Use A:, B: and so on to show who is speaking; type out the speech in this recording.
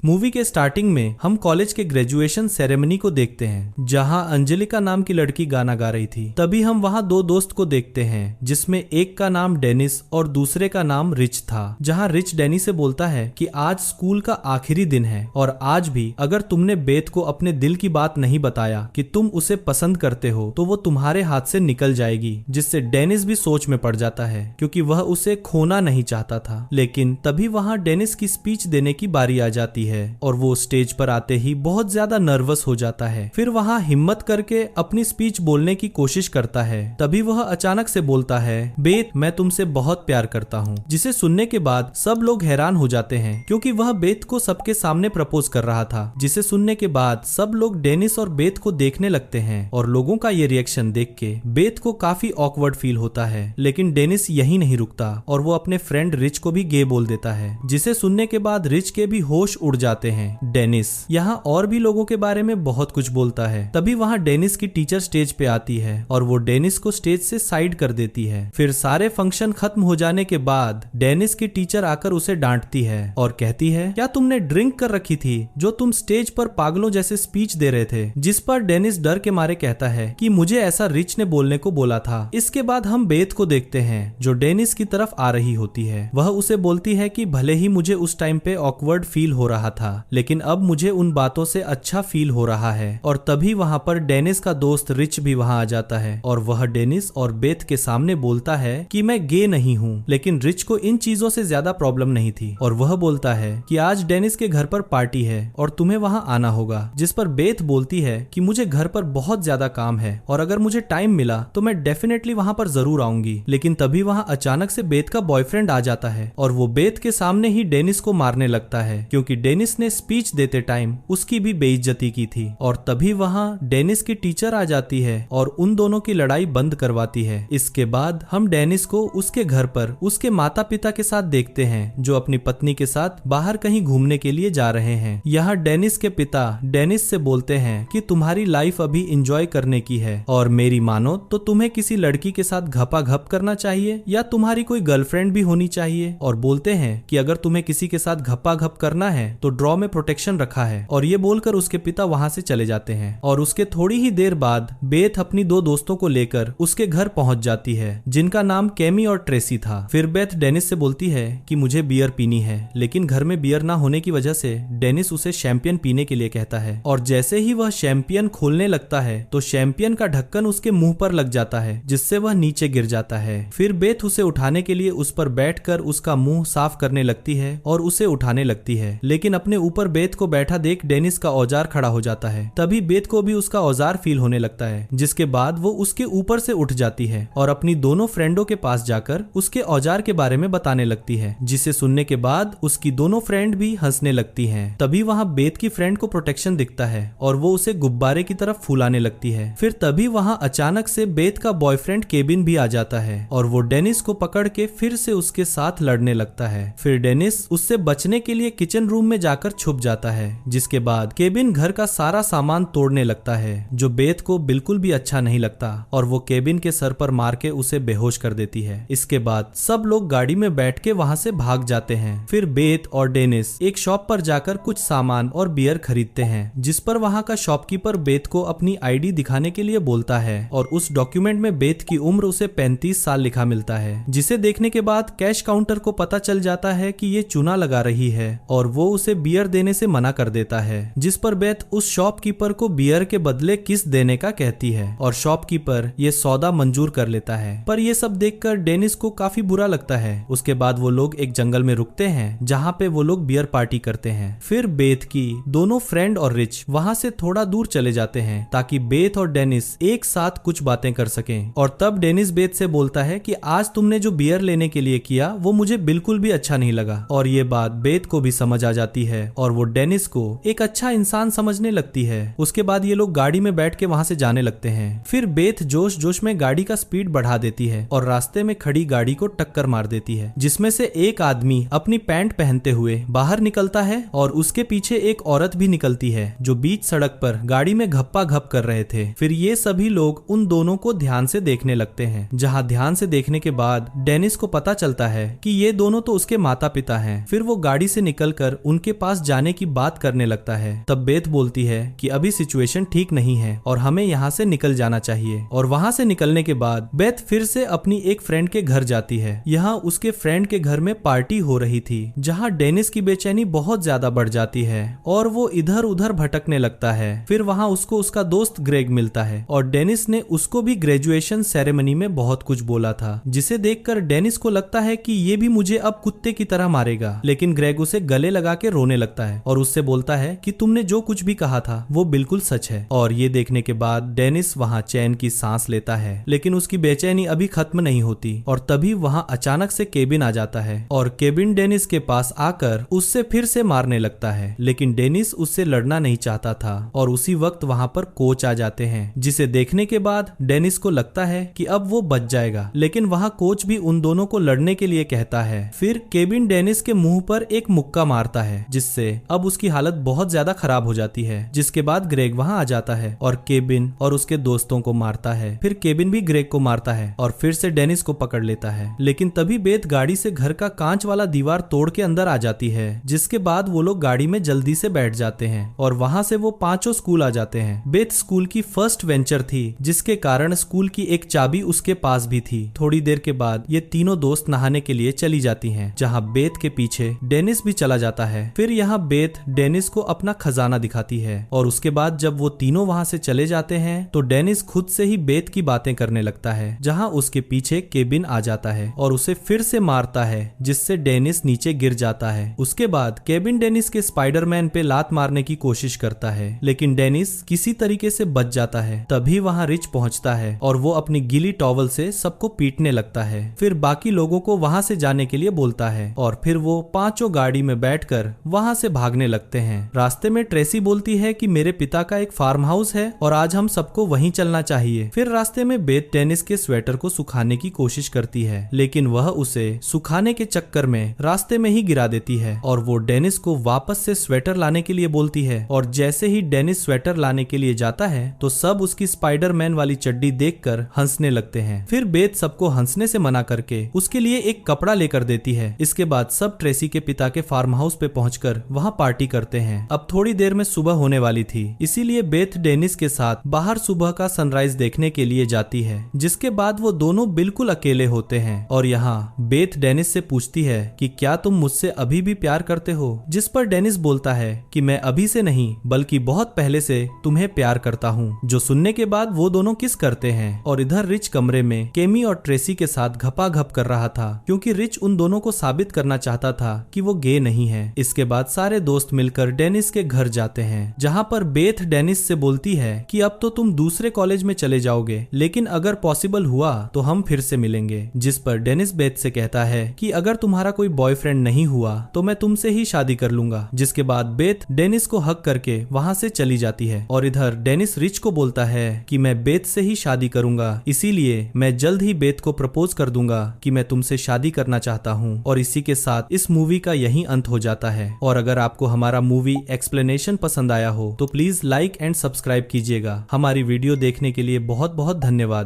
A: Movie के starting में हम कॉलेज के ग्रेजुएशन सेरेमनी को देखते हैं जहां अंजलिका नाम की लड़की गाना गा रही थी। तभी हम वहां दो दोस्त को देखते हैं जिसमें एक का नाम डेनिस और दूसरे का नाम रिच था। जहां रिच डेनी से बोलता है कि आज स्कूल का आखिरी दिन है और आज भी अगर तुमने बेथ को अपने दिल की बात नहीं बताया कि तुम उसे पसंद करते हो तो वो तुम्हारे हाथ से निकल जाएगी। जिससे डेनिस भी सोच में पड़ जाता है क्योंकि वह उसे खोना नहीं चाहता था। लेकिन तभी वहां डेनिस की स्पीच देने की बारी आ जाती है और वो स्टेज पर आते ही बहुत ज्यादा नर्वस हो जाता है। फिर वहां हिम्मत करके अपनी स्पीच बोलने की कोशिश करता है। तभी वह अचानक से बोलता है, बेथ मैं तुमसे बहुत प्यार करता हूँ। जिसे सुनने के बाद सब लोग हैरान हो जाते हैं क्योंकि वह बेथ को सबके सामने प्रपोज कर रहा था। जिसे सुनने के बाद सब लोग डेनिस और बेथ को देखने लगते हैं और लोगों का ये रिएक्शन देख के बेथ को काफी ऑकवर्ड फील होता है। लेकिन डेनिस यही नहीं रुकता और वो अपने फ्रेंड रिच को भी गे बोल देता है। जिसे सुनने के बाद रिच के भी होश उड़ जाते हैं। डेनिस यहाँ और भी लोगों के बारे में बहुत कुछ बोलता है। तभी वहाँ डेनिस की टीचर स्टेज पे आती है और वो डेनिस को स्टेज से साइड कर देती है। फिर सारे फंक्शन खत्म हो जाने के बाद डेनिस की टीचर आकर उसे डांटती है और कहती है, क्या तुमने ड्रिंक कर रखी थी जो तुम स्टेज पर पागलों जैसे स्पीच दे रहे थे। जिस पर डेनिस डर के मारे कहता है कि मुझे ऐसा रिच ने बोलने को बोला था। इसके बाद हम बेथ को देखते हैं जो डेनिस की तरफ आ रही होती है। वह उसे बोलती है कि भले ही मुझे उस टाइम पे ऑकवर्ड फील हो रहा था लेकिन अब मुझे उन बातों से अच्छा फील हो रहा है। और तभी वहां पर डेनिस का दोस्त रिच भी वहां आ जाता है और वह डेनिस और बेथ के सामने बोलता है कि मैं गे नहीं हूँ। लेकिन रिच को इन चीजों से ज्यादा प्रॉब्लम नहीं थी और वह बोलता है कि आज डेनिस के घर पर पार्टी है और तुम्हें वहां आना होगा। जिस पर बेथ बोलती है कि मुझे घर पर बहुत ज्यादा काम है और अगर मुझे टाइम मिला तो मैं डेफिनेटली वहां पर जरूर आऊंगी। लेकिन तभी वहां अचानक से बेथ का बॉयफ्रेंड आ जाता है और वो बेथ के सामने ही डेनिस को मारने लगता है क्योंकि डेनिस ने स्पीच देते टाइम उसकी भी बेइज्जती की थी। और तभी वहां डेनिस की टीचर आ जाती है और उन दोनों की लड़ाई बंद करवाती है। इसके बाद हम डेनिस को उसके घर पर उसके माता पिता के साथ देखते हैं जो अपनी पत्नी के साथ बाहर कहीं घूमने के लिए जा रहे हैं। यहाँ डेनिस के पिता डेनिस से बोलते हैं कि तुम्हारी लाइफ अभी एंजॉय करने की है और मेरी मानो तो तुम्हें किसी लड़की के साथ घपाघप करना चाहिए या तुम्हारी कोई गर्लफ्रेंड भी होनी चाहिए। और बोलते हैं कि अगर तुम्हें किसी के साथ घपाघप करना है तो ड्रॉ में प्रोटेक्शन रखा है। और ये बोलकर उसके पिता वहां से चले जाते हैं और उसके थोड़ी ही देर बाद बेथ अपनी दो दोस्तों को लेकर उसके घर पहुंच जाती है जिनका नाम केमी और ट्रेसी था। फिर बेथ डेनिस से बोलती है कि मुझे बियर पीनी है। लेकिन घर में बियर ना होने की वजह से डेनिस उसे शैंपियन पीने के लिए कहता है और जैसे ही वह शैंपियन खोलने लगता है तो शैंपियन का ढक्कन उसके मुंह पर लग जाता है जिससे वह नीचे गिर जाता है। फिर बेथ उसे उठाने के लिए उस पर बैठकर उसका मुंह साफ करने लगती है और उसे उठाने लगती है। लेकिन अपने ऊपर बेथ को बैठा देख डेनिस का औजार खड़ा हो जाता है। तभी बेथ को भी उसका औजार फील होने लगता है जिसके बाद वो उसके ऊपर से उठ जाती है और अपनी दोनों फ्रेंडों के पास जाकर उसके औजार के बारे में बताने लगती है। जिसे सुनने के बाद उसकी दोनों फ्रेंड भी हंसने लगती हैं। तभी वहां बेथ की फ्रेंड को प्रोटेक्शन दिखता है और वो उसे गुब्बारे की तरफ फुलाने लगती है। फिर तभी वहां अचानक से बेथ का बॉयफ्रेंड केबिन भी आ जाता है और वो डेनिस को पकड़ के फिर से उसके साथ लड़ने लगता है। फिर डेनिस उससे बचने के लिए किचन रूम में जाकर छुप जाता है। जिसके बाद केबिन घर का सारा सामान तोड़ने लगता है जो बेथ को बिल्कुल भी अच्छा नहीं लगता और वो केबिन के सर पर मार के उसे बेहोश कर देती है। इसके बाद सब लोग गाड़ी में बैठ के वहां से भाग जाते हैं। फिर बेथ और डेनिस एक शॉप पर जाकर कुछ सामान और बियर खरीदते हैं जिस पर वहां का शॉपकीपर बेथ को अपनी आईडी दिखाने के लिए बोलता है और उस डॉक्यूमेंट में बेथ की उम्र उसे 35 साल लिखा मिलता है। जिसे देखने के बाद कैश काउंटर को पता चल जाता है कि ये चूना लगा रही है और वो उसे बियर देने से मना कर देता है। जिस पर बेथ उस शॉपकीपर को बियर के बदले किस देने का कहती है और शॉपकीपर ये सौदा मंजूर कर लेता है। पर ये सब देखकर डेनिस को काफी बुरा लगता है। उसके बाद वो लोग एक जंगल में रुकते हैं जहाँ पे वो लोग बियर पार्टी करते हैं। फिर बेथ की दोनों फ्रेंड और रिच वहाँ से थोड़ा दूर चले जाते हैं ताकि बेथ और डेनिस एक साथ कुछ बातें कर सकें। और तब डेनिस बेथ से बोलता है कि आज तुमने जो बियर लेने के लिए किया वो मुझे बिल्कुल भी अच्छा नहीं लगा। और ये बात बेथ को भी समझ आ जाती है और वो डेनिस को एक अच्छा इंसान समझने लगती है। उसके बाद ये लोग गाड़ी में बैठ के वहां से जाने लगते हैं। फिर बेथ जोश जोश में गाड़ी का स्पीड बढ़ा देती है और रास्ते में खड़ी गाड़ी को टक्कर मार देती है जिसमें से एक आदमी अपनी पैंट पहनते हुए बाहर निकलता है और उसके पीछे एक औरत भी निकलती है जो बीच सड़क पर गाड़ी में घप्पा घप कर रहे थे। फिर ये सभी लोग उन दोनों को ध्यान से देखने लगते हैं जहाँ ध्यान से देखने के बाद डेनिस को पता चलता है कि ये दोनों तो उसके माता पिता हैं। फिर वो गाड़ी से निकलकर उनके के पास जाने की बात करने लगता है। तब बेथ बोलती है कि अभी सिचुएशन ठीक नहीं है और हमें यहाँ से निकल जाना चाहिए। और वहाँ से निकलने के बाद बेथ फिर से अपनी एक फ्रेंड के घर जाती है। यहाँ उसके फ्रेंड के घर में पार्टी हो रही थी, जहाँ डेनिस की बेचैनी बहुत ज्यादा बढ़ जाती है और वो इधर उधर भटकने लगता है। फिर वहाँ उसको उसका दोस्त ग्रेग मिलता है और डेनिस ने उसको भी ग्रेजुएशन सेरेमनी में बहुत कुछ बोला था, जिसे देखकर डेनिस को लगता है कि ये भी मुझे अब कुत्ते की तरह मारेगा। लेकिन ग्रेग उसे गले लगा के रोने लगता है और उससे बोलता है कि तुमने जो कुछ भी कहा था वो बिल्कुल सच है। और ये देखने के बाद डेनिस वहाँ चैन की सांस लेता है, लेकिन उसकी बेचैनी अभी खत्म नहीं होती। और तभी वहाँ अचानक से केबिन आ जाता है और केबिन डेनिस के पास आकर उससे फिर से मारने लगता है। लेकिन डेनिस उससे लड़ना नहीं चाहता था और उसी वक्त वहाँ पर कोच आ जाते हैं, जिसे देखने के बाद डेनिस को लगता है कि अब वो बच जाएगा। लेकिन वहाँ कोच भी उन दोनों को लड़ने के लिए कहता है। फिर केबिन डेनिस के मुंह पर एक मुक्का मारता है, जिससे अब उसकी हालत बहुत ज्यादा खराब हो जाती है। जिसके बाद ग्रेग वहाँ आ जाता है और केबिन और उसके दोस्तों को मारता है। फिर केबिन भी ग्रेग को मारता है और फिर से डेनिस को पकड़ लेता है। लेकिन तभी बेथ गाड़ी से घर का कांच वाला दीवार तोड़ के अंदर आ जाती है, जिसके बाद वो लोग गाड़ी में जल्दी से बैठ जाते हैं और वहाँ से वो पांचों स्कूल आ जाते हैं। बेथ स्कूल की फर्स्ट वेंचर थी, जिसके कारण स्कूल की एक चाबी उसके पास भी थी। थोड़ी देर के बाद ये तीनों दोस्त नहाने के लिए चली जाती हैं, जहाँ बेथ के पीछे डेनिस भी चला जाता है। फिर यहाँ बेथ डेनिस को अपना खजाना दिखाती है और उसके बाद जब वो तीनों वहाँ से चले जाते हैं तो डेनिस खुद से ही बेथ की बातें करने लगता है, जहाँ उसके पीछे केबिन आ जाता है और उसे फिर से मारता है, जिससे डेनिस नीचे गिर जाता है। उसके बाद केबिन डेनिस के स्पाइडरमैन पे लात मारने की कोशिश करता है, लेकिन डेनिस किसी तरीके से बच जाता है। तभी वहाँ रिच पहुंचता है और वो अपनी गीली टॉवल से सबको पीटने लगता है। फिर बाकी लोगों को वहाँ से जाने के लिए बोलता है और फिर वो पांचों गाड़ी में बैठकर वहाँ से भागने लगते हैं। रास्ते में ट्रेसी बोलती है कि मेरे पिता का एक फार्म हाउस है और आज हम सबको वहीं चलना चाहिए। फिर रास्ते में बेथ डेनिस के स्वेटर को सुखाने की कोशिश करती है, लेकिन वह उसे सुखाने के चक्कर में रास्ते में ही गिरा देती है और वो डेनिस को वापस से स्वेटर लाने के लिए बोलती है। और जैसे ही डेनिस स्वेटर लाने के लिए जाता है तो सब उसकी स्पाइडरमैन वाली चड्डी देखकर हंसने लगते हैं। फिर बेथ सबको हंसने से मना करके उसके लिए एक कपड़ा लेकर देती है। इसके बाद सब ट्रेसी के पिता के फार्म हाउस पे पहुंचकर वहां पार्टी करते हैं। अब थोड़ी देर में सुबह होने वाली थी, इसीलिए बेथ डेनिस के साथ बाहर सुबह का सनराइज देखने के लिए जाती है। जिसके बाद वो दोनों बिल्कुल अकेले होते हैं और यहाँ बेथ डेनिस से पूछती है कि क्या तुम मुझसे अभी भी प्यार करते हो? जिस पर डेनिस बोलता है कि मैं अभी से नहीं बल्कि बहुत पहले से तुम्हें प्यार करता हूँ। जो सुनने के बाद वो दोनों किस करते हैं और इधर रिच कमरे में केमी और ट्रेसी के साथ घपाघप कर रहा था, क्योंकि रिच उन दोनों को साबित करना चाहता था कि वो गे नहीं है। इसके बाद सारे दोस्त मिलकर डेनिस के घर जाते हैं, जहाँ पर बेथ डेनिस से बोलती है कि अब तो तुम दूसरे कॉलेज में चले जाओगे, लेकिन अगर पॉसिबल हुआ तो हम फिर से मिलेंगे। जिस पर डेनिस बेथ से कहता है कि अगर तुम्हारा कोई बॉयफ्रेंड नहीं हुआ तो मैं तुमसे ही शादी कर लूंगा। जिसके बाद बेथ डेनिस को हक करके वहाँ से चली जाती है और इधर डेनिस रिच को बोलता है कि मैं बेथ से ही शादी करूंगा, इसीलिए मैं जल्द ही बेथ को प्रपोज कर दूंगा कि मैं तुमसे शादी करना चाहता हूँ। और इसी के साथ इस मूवी का यही अंत हो जाता है। और अगर आपको हमारा मूवी एक्सप्लेनेशन पसंद आया हो तो प्लीज लाइक एंड सब्सक्राइब कीजिएगा। हमारी वीडियो देखने के लिए बहुत बहुत धन्यवाद।